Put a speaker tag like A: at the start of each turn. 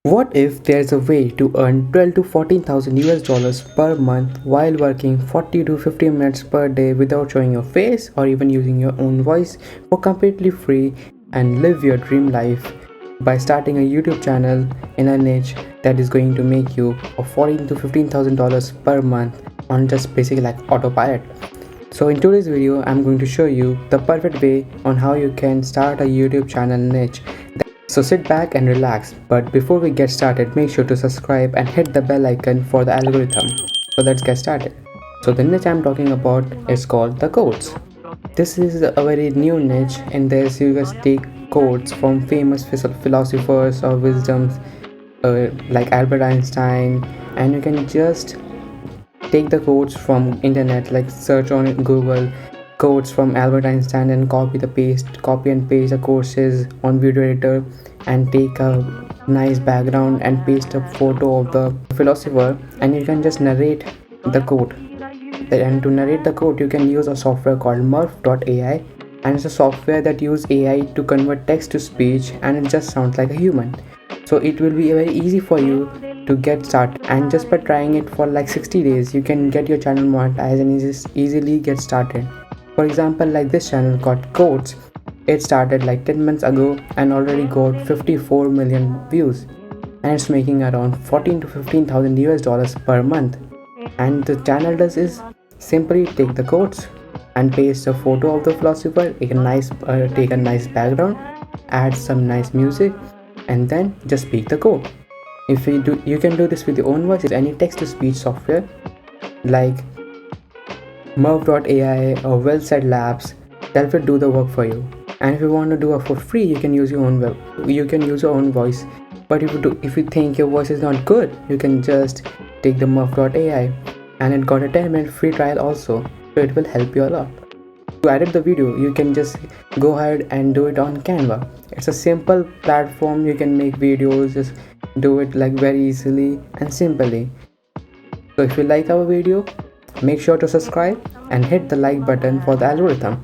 A: What if there's a way to earn 12 to 14,000 US dollars per month while working 40 to 50 minutes per day without showing your face or even using your own voice for completely free and live your dream life by starting a YouTube channel in a niche that is going to make you of 14 to 15,000 dollars per month on just basically like autopilot. So in today's video, I'm going to show you the perfect way on how you can start a YouTube channel niche. So sit back and relax, but before we get started, make sure to subscribe and hit the bell icon for the algorithm. So let's get started. So the niche I'm talking about is called the quotes. This is a very new niche in this you guys take quotes from famous philosophers or wisdoms like Albert Einstein, and you can just take the quotes from internet, like search on Google quotes from Albert Einstein and copy and paste the courses on video editor, and take a nice background and paste a photo of the philosopher, and you can just narrate the quote. And to narrate the quote, you can use a software called murph.ai, and it's a software that use AI to convert text to speech, and it just sounds like a human. So it will be very easy for you to get started, and just by trying it for like 60 days you can get your channel monetized and easily get started. For example, like this channel got quotes, it started like 10 months ago and already got 54 million views, and it's making around 14 to 15,000 US dollars per month. And the channel does is simply take the quotes and paste a photo of the philosopher, take a nice background, add some nice music, and then just speak the quote. If you can do this with your own voice. Any text to speech software like Murph.ai or Well Said Labs, that will do the work for you. And if you want to do it for free, you can use your own voice. But if you think your voice is not good, you can just take the Murph.ai, and it got a 10-minute free trial also, so it will help you a lot. To edit the video, you can just go ahead and do it on Canva. It's a simple platform, you can make videos, just do it like very easily and simply. So if you like our video, make sure to subscribe and hit the like button for the algorithm.